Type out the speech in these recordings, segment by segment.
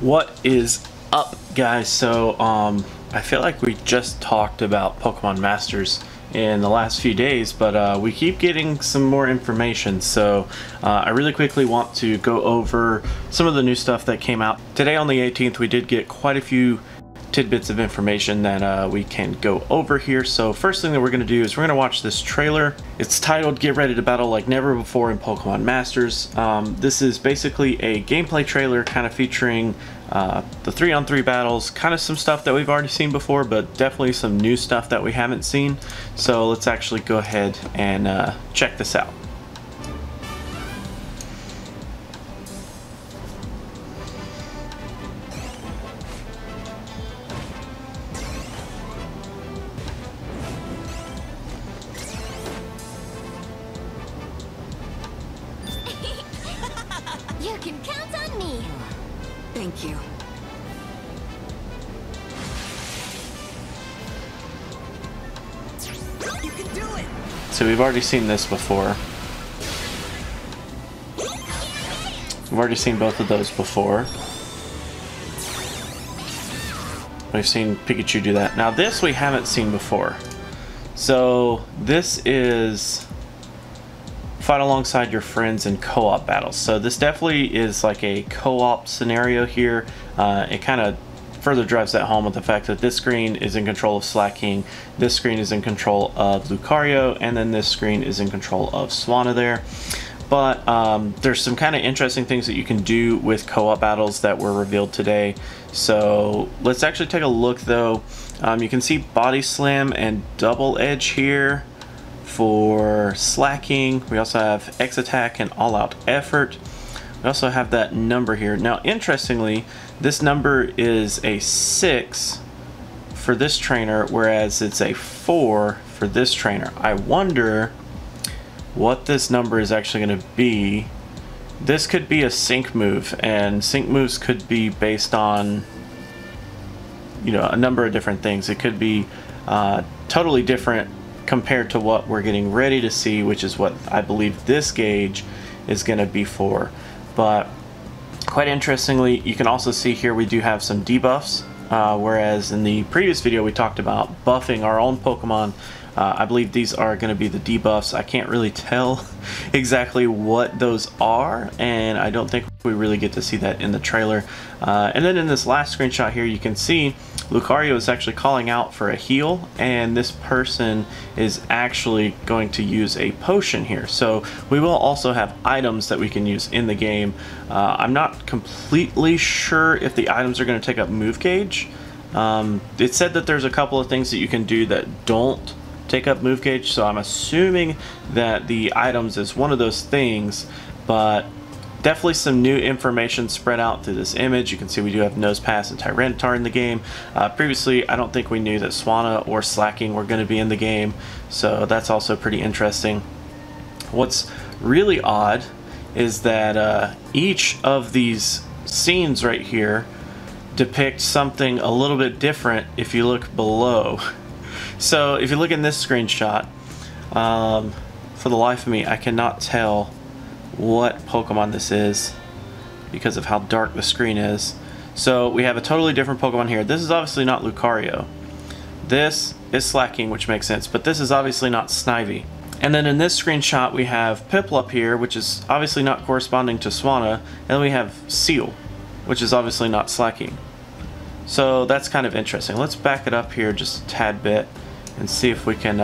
What is up, guys? So I feel like we just talked about Pokemon Masters in the last few days, but we keep getting some more information, so I really quickly want to go over some of the new stuff that came out today. On the 18th, we did get quite a few tidbits of information that we can go over here. So first thing that we're going to do is we're going to watch this trailer. It's titled "Get Ready to Battle Like Never Before in Pokemon Masters." This is basically a gameplay trailer kind of featuring the 3-on-3 battles, kind of some stuff that we've already seen before, but definitely some new stuff that we haven't seen. So let's actually go ahead and check this out. You can count on me. Thank you. You can do it. So we've already seen this before. We've already seen both of those before. We've seen Pikachu do that. Now this we haven't seen before. So this is fight alongside your friends in co-op battles. So this definitely is like a co-op scenario here. It kind of further drives that home with the fact that this screen is in control of Slaking, this screen is in control of Lucario, and then this screen is in control of Swanna there. But there's some kind of interesting things that you can do with co-op battles that were revealed today. So let's actually take a look though. You can see Body Slam and Double Edge here for Slaking. We also have X Attack and All Out Effort. We also have that number here. Now interestingly, this number is a 6 for this trainer, whereas it's a 4 for this trainer. I wonder what this number is actually going to be. This could be a sync move, and sync moves could be based on, you know, a number of different things. It could be totally different compared to what we're getting ready to see, which is what I believe this gauge is going to be for. But quite interestingly, you can also see here we do have some debuffs, whereas in the previous video we talked about buffing our own Pokemon. I believe these are going to be the debuffs. I can't really tell exactly what those are, and I don't think we really get to see that in the trailer. And then in this last screenshot here, you can see Lucario is actually calling out for a heal, and this person is actually going to use a potion here. So we will also have items that we can use in the game. I'm not completely sure if the items are going to take up move gauge. It said that there's a couple of things that you can do that don't take up move gauge, so I'm assuming that the items is one of those things, but definitely some new information spread out through this image. You can see we do have Nosepass and Tyranitar in the game. Previously, I don't think we knew that Swanna or Slaking were going to be in the game, so that's also pretty interesting. What's really odd is that each of these scenes right here depict something a little bit different if you look below. So if you look in this screenshot, for the life of me, I cannot tell what Pokemon this is because of how dark the screen is. So we have a totally different Pokemon here. This is obviously not Lucario. This is Slaking, which makes sense, but this is obviously not Snivy. And then in this screenshot we have Piplup here, which is obviously not corresponding to Swanna, and then we have Seal, which is obviously not Slaking. So that's kind of interesting. Let's back it up here just a tad bit and see if we can...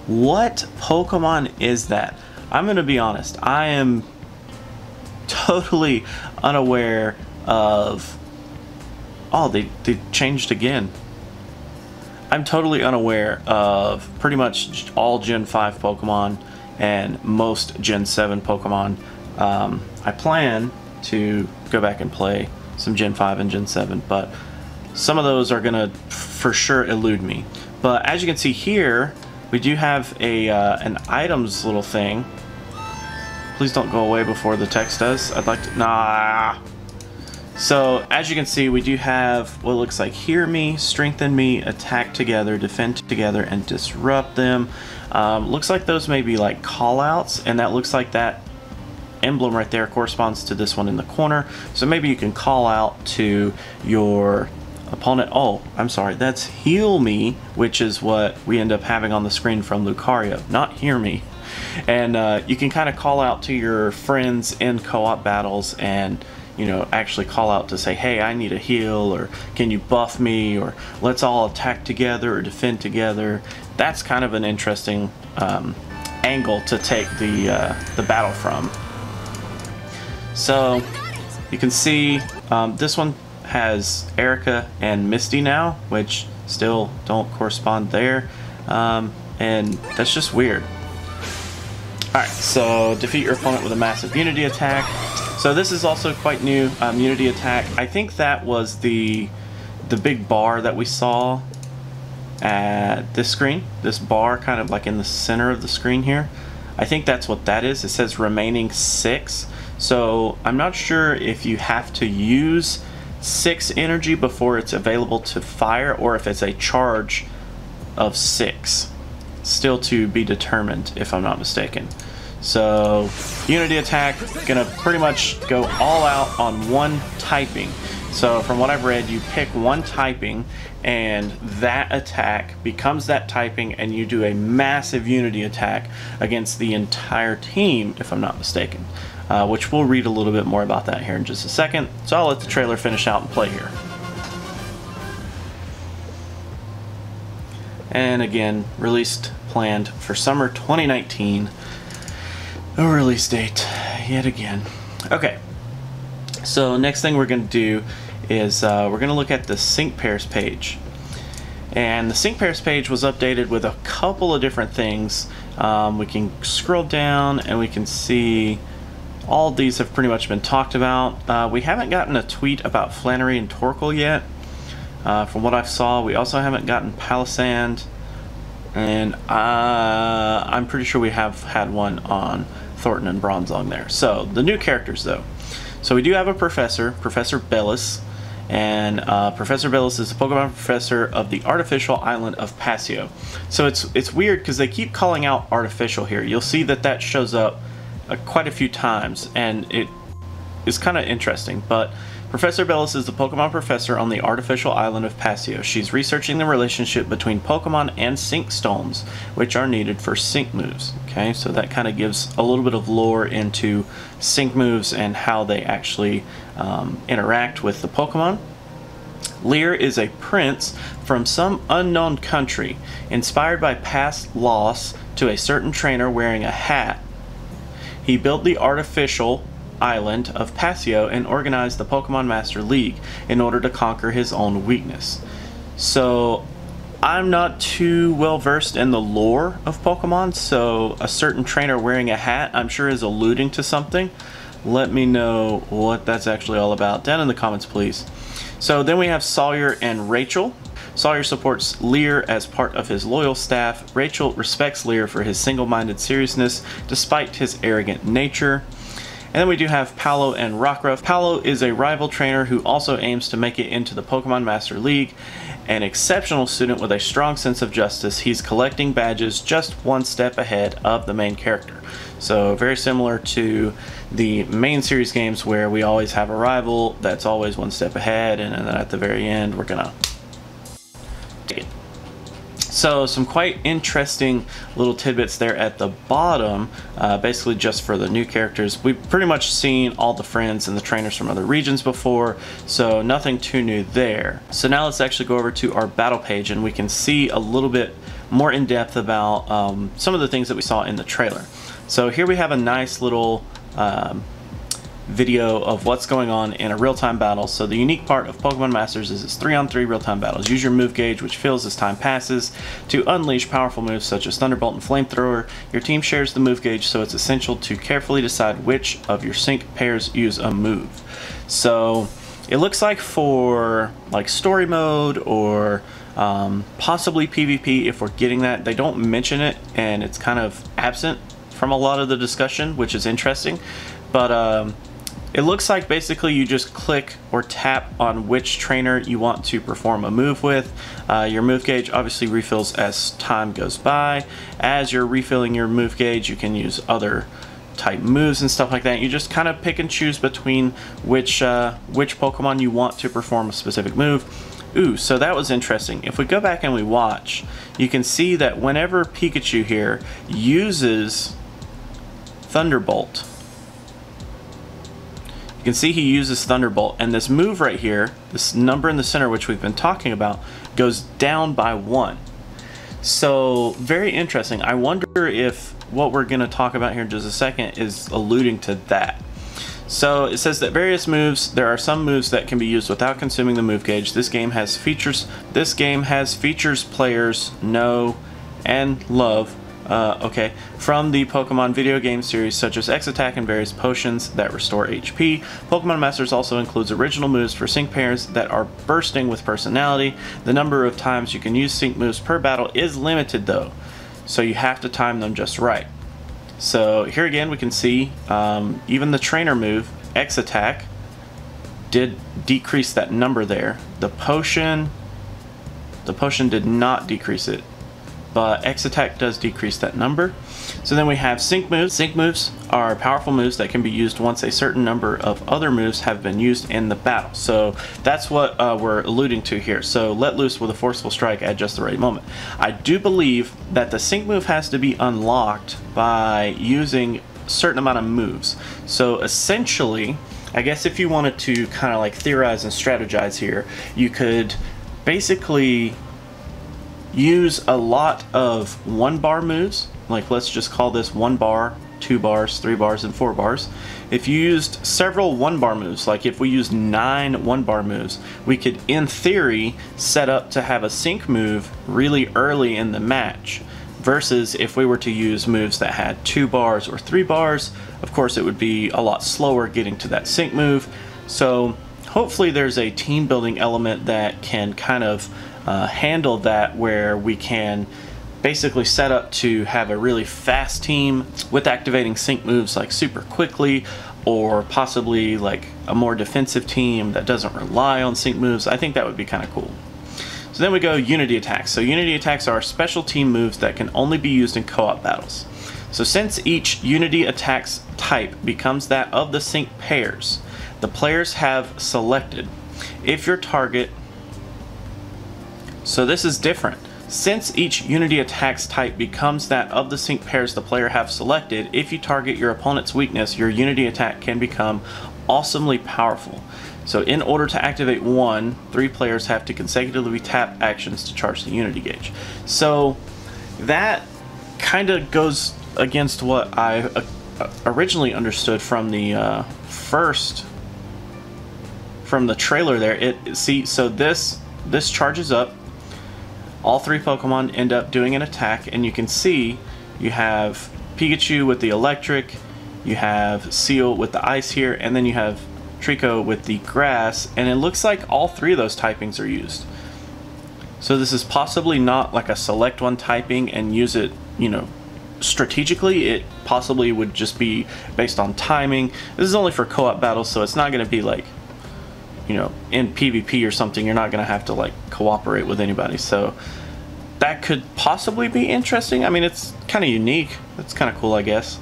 What Pokemon is that? I'm going to be honest. I am totally unaware of... Oh, they changed again. I'm totally unaware of pretty much all Gen 5 Pokemon and most Gen 7 Pokemon. I plan to go back and play some Gen 5 and Gen 7, but some of those are gonna for sure elude me. But as you can see here, we do have a an items little thing. Please don't go away before the text does. I'd like to... Nah. So as you can see, we do have what looks like Hear Me, Strengthen Me, Attack Together, Defend Together, and Disrupt Them. Looks like those may be like call outs, and that looks like that emblem right there corresponds to this one in the corner. So maybe you can call out to your opponent. Oh, I'm sorry, that's heal me, which is what we end up having on the screen from Lucario, not hear me. And you can kind of call out to your friends in co-op battles and, you know, actually call out to say, hey, I need a heal, or can you buff me, or let's all attack together or defend together. That's kind of an interesting angle to take the battle from. So you can see this one has Erica and Misty now, which still don't correspond there, and that's just weird. Alright, so defeat your opponent with a massive unity attack. So this is also quite new, unity attack. I think that was the big bar that we saw at this screen. This bar kind of like in the center of the screen here. I think that's what that is. It says remaining 6. So I'm not sure if you have to use 6 energy before it's available to fire, or if it's a charge of 6. Still to be determined, if I'm not mistaken. So unity attack, gonna pretty much go all out on one typing. So from what I've read, you pick one typing and that attack becomes that typing, and you do a massive unity attack against the entire team, if I'm not mistaken. Which we'll read a little bit more about that here in just a second. So I'll let the trailer finish out and play here. And again, planned for summer 2019. No release date yet again. Okay, so next thing we're going to do is we're going to look at the sync pairs page. And the sync pairs page was updated with a couple of different things. We can scroll down and we can see all of these have pretty much been talked about. We haven't gotten a tweet about Flannery and Torkoal yet. From what I saw, we also haven't gotten Palisand, and I'm pretty sure we have had one on Thornton and Bronzong there. So the new characters though. So we do have a professor, Professor Bellis, and Professor Bellis is the Pokemon professor of the artificial island of Pasio. So it's weird because they keep calling out artificial here. You'll see that shows up quite a few times, and it is kind of interesting. But Professor Bellis is the Pokemon professor on the artificial island of Pasio. She's researching the relationship between Pokemon and sync stones, which are needed for sync moves. Okay, so that kind of gives a little bit of lore into sync moves and how they actually interact with the Pokemon. Lear is a prince from some unknown country, inspired by past loss to a certain trainer wearing a hat. He built the artificial island of Pasio and organized the Pokemon Master League in order to conquer his own weakness. So I'm not too well versed in the lore of Pokemon, so a certain trainer wearing a hat I'm sure is alluding to something. Let me know what that's actually all about down in the comments, please. So then we have Sawyer and Rachel. Sawyer supports Lear as part of his loyal staff. Rachel respects Lear for his single-minded seriousness despite his arrogant nature. And then we do have Paolo and Rockruff. Paolo is a rival trainer who also aims to make it into the Pokemon Master League. An exceptional student with a strong sense of justice, he's collecting badges just one step ahead of the main character. So very similar to the main series games where we always have a rival that's always one step ahead, and then at the very end we're gonna take it. So some quite interesting little tidbits there at the bottom, basically just for the new characters. We've pretty much seen all the friends and the trainers from other regions before, so nothing too new there. So now let's actually go over to our battle page and we can see a little bit more in depth about some of the things that we saw in the trailer. So here we have a nice little video of what's going on in a real-time battle. So the unique part of Pokemon Masters is its 3-on-3 real-time battles. Use your move gauge, which fills as time passes, to unleash powerful moves such as Thunderbolt and Flamethrower. Your team shares the move gauge, so it's essential to carefully decide which of your sync pairs use a move. So it looks like for like story mode or possibly PvP, if we're getting that, they don't mention it and it's kind of absent from a lot of the discussion, which is interesting. But it looks like basically you just click or tap on which trainer you want to perform a move with. Your move gauge obviously refills as time goes by. As you're refilling your move gauge, you can use other type moves and stuff like that. You just kind of pick and choose between which Pokemon you want to perform a specific move. Ooh, so that was interesting. If we go back and we watch, you can see that whenever Pikachu here uses Thunderbolt, you can see he uses Thunderbolt, and this move right here, this number in the center which we've been talking about, goes down by 1. So very interesting. I wonder if what we're going to talk about here in just a second is alluding to that. So it says that there are some moves that can be used without consuming the move gauge. This game has features players know and love from the Pokemon video game series, such as X-Attack and various potions that restore HP. Pokemon Masters also includes original moves for sync pairs that are bursting with personality. The number of times you can use sync moves per battle is limited though, so you have to time them just right. So here again we can see even the trainer move, X-Attack, did decrease that number there. The potion did not decrease it, but X-Attack does decrease that number. So then we have sync moves. Sync moves are powerful moves that can be used once a certain number of other moves have been used in the battle. So that's what we're alluding to here. So let loose with a forceful strike at just the right moment. I do believe that the sync move has to be unlocked by using a certain amount of moves. So essentially, I guess if you wanted to kind of like theorize and strategize here, you could basically use a lot of 1-bar moves. Like, let's just call this 1 bar, 2 bars, 3 bars, and 4 bars. If you used several 1-bar moves, like if we used 9 1-bar moves, we could, in theory, set up to have a sync move really early in the match. Versus if we were to use moves that had 2 bars or 3 bars, of course it would be a lot slower getting to that sync move. So hopefully there's a team building element that can kind of handle that, where we can basically set up to have a really fast team with activating sync moves like super quickly, or possibly like a more defensive team that doesn't rely on sync moves. I think that would be kind of cool. So then we go unity attacks. So unity attacks are special team moves that can only be used in co-op battles. So since each unity attacks type becomes that of the sync pairs the players have selected, if your target... So this is different. Since each unity attacks type becomes that of the sync pairs the player have selected, if you target your opponent's weakness, your unity attack can become awesomely powerful. So in order to activate one, 3 players have to consecutively tap actions to charge the unity gauge. So that kind of goes against what I originally understood from the from the trailer there. So this charges up. All 3 Pokemon end up doing an attack, and you can see you have Pikachu with the electric, you have Seal with the ice here, and then you have Trico with the grass, and it looks like all 3 of those typings are used. So this is possibly not like a select one typing and use it, you know, strategically. It possibly would just be based on timing. This is only for co-op battles, so it's not going to be like, you know, in PvP or something, you're not going to have to like cooperate with anybody. So that could possibly be interesting. I mean, it's kind of unique. It's kind of cool, I guess.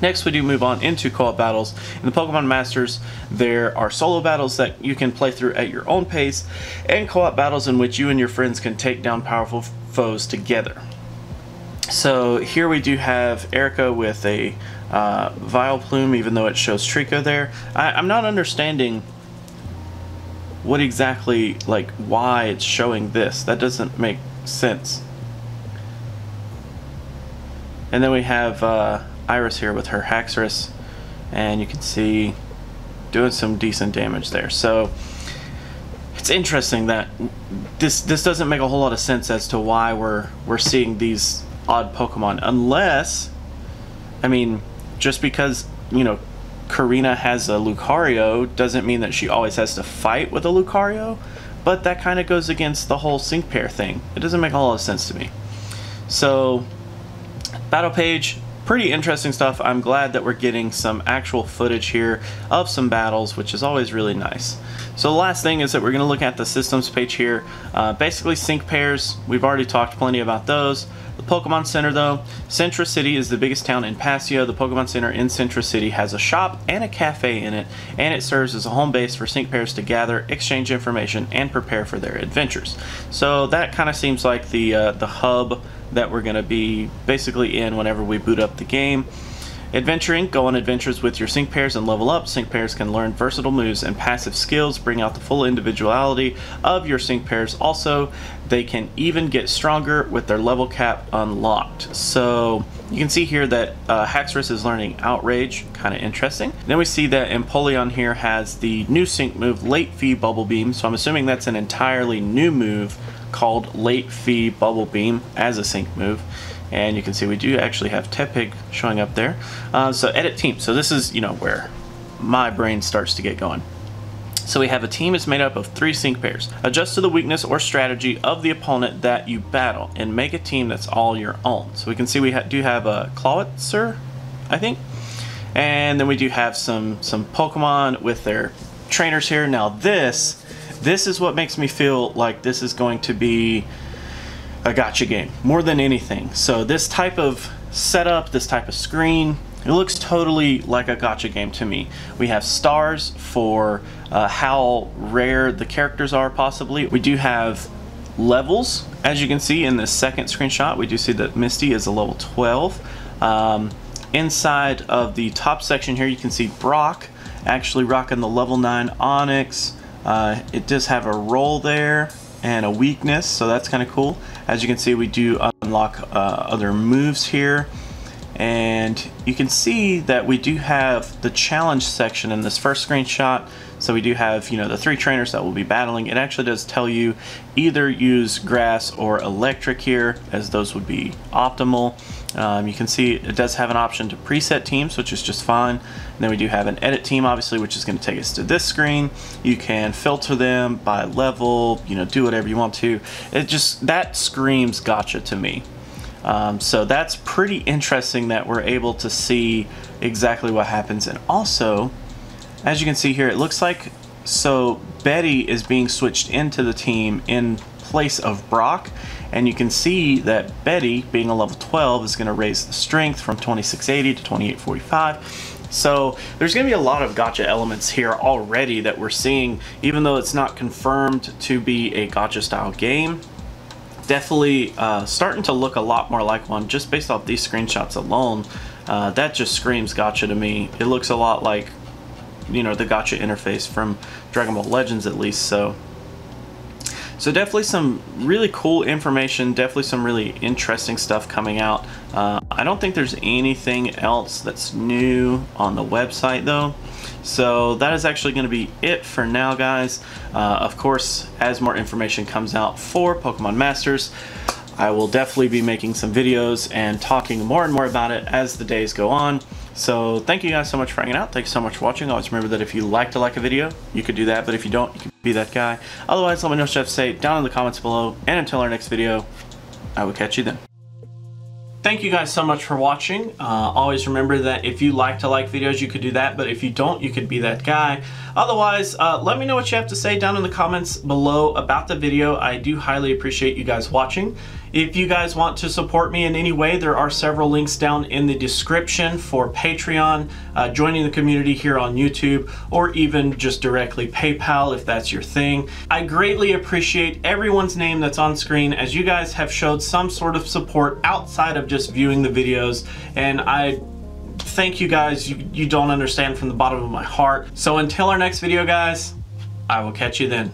Next, we do move on into co-op battles. In the Pokemon Masters, there are solo battles that you can play through at your own pace, and co-op battles in which you and your friends can take down powerful foes together. So here we do have Erica with a Vileplume, even though it shows Trico there. I'm not understanding what exactly, like, why it's showing this. That doesn't make sense. And then we have Iris here with her Haxorus, and you can see doing some decent damage there. So it's interesting that this doesn't make a whole lot of sense as to why we're seeing these odd Pokemon, unless, I mean, just because, you know, Karina has a Lucario doesn't mean that she always has to fight with a Lucario, but that kind of goes against the whole sync pair thing. It doesn't make a whole lot of sense to me. So battle page, pretty interesting stuff. I'm glad that we're getting some actual footage here of some battles, which is always really nice. So the last thing is that we're going to look at the systems page here. Basically sync pairs, we've already talked plenty about those. The Pokemon Center though, Centra City is the biggest town in Paseo. The Pokemon Center in Centra City has a shop and a cafe in it, and it serves as a home base for sync pairs to gather, exchange information, and prepare for their adventures. So that kind of seems like the hub that we're going to be basically in whenever we boot up the game. Adventuring, go on adventures with your sync pairs and level up. Sync pairs can learn versatile moves and passive skills, bring out the full individuality of your sync pairs. Also, they can even get stronger with their level cap unlocked. So you can see here that Haxorus is learning Outrage, kind of interesting. Then we see that Empoleon here has the new sync move, Late Fee Bubble Beam. So I'm assuming that's an entirely new move called Late Fee Bubble Beam as a sync move. And you can see we do actually have Tepig showing up there. So edit team. So this is, where my brain starts to get going. So we have a team is made up of 3 sync pairs. Adjust to the weakness or strategy of the opponent that you battle and make a team that's all your own. So we can see we do have a Clawitzer, I think. And then we do have some Pokemon with their trainers here. Now this is what makes me feel like this is going to be a gacha game more than anything. So this type of setup, this type of screen, it looks totally like a gacha game to me. We have stars for how rare the characters are possibly. We do have levels, as you can see in this second screenshot. We do see that Misty is a level 12. Inside of the top section here you can see Brock actually rocking the level 9 Onyx. It does have a roll there and a weakness, so that's kind of cool. As you can see, we do unlock other moves here, and you can see that we do have the challenge section in this first screenshot. So we do have, the 3 trainers that will be battling. It actually does tell you either use grass or electric here, as those would be optimal. You can see it does have an option to preset teams, which is just fine. And then we do have an edit team, obviously, which is going to take us to this screen. You can filter them by level, do whatever you want to. That screams gacha to me. So that's pretty interesting that we're able to see exactly what happens. And also, as you can see here, it looks like Betty is being switched into the team in place of Brock, and you can see that Betty, being a level 12, is going to raise the strength from 2680 to 2845. So there's going to be a lot of gacha elements here already that we're seeing, even though it's not confirmed to be a gacha style game. Definitely starting to look a lot more like one just based off these screenshots alone. That just screams gacha to me. It looks a lot like the gacha interface from Dragon Ball Legends, at least. So definitely some really cool information, definitely some really interesting stuff coming out. I don't think there's anything else that's new on the website though. So that is actually going to be it for now, guys. Of course, as more information comes out for Pokemon Masters, I will definitely be making some videos and talking more and more about it as the days go on. So thank you guys so much for hanging out. Thanks so much for watching. Always remember that if you like a video, you could do that. But if you don't, you can be that guy. Otherwise, let me know what you have to say down in the comments below. And until our next video, I will catch you then. Thank you guys so much for watching. Always remember that if you like videos, you could do that, but if you don't, you could be that guy. Otherwise, let me know what you have to say down in the comments below about the video. I do highly appreciate you guys watching. If you guys want to support me in any way, there are several links down in the description for Patreon, joining the community here on YouTube, or even just directly PayPal if that's your thing. I greatly appreciate everyone's name that's on screen, as you guys have showed some sort of support outside of just viewing the videos, and I thank you guys. You don't understand from the bottom of my heart. So until our next video, guys, I will catch you then.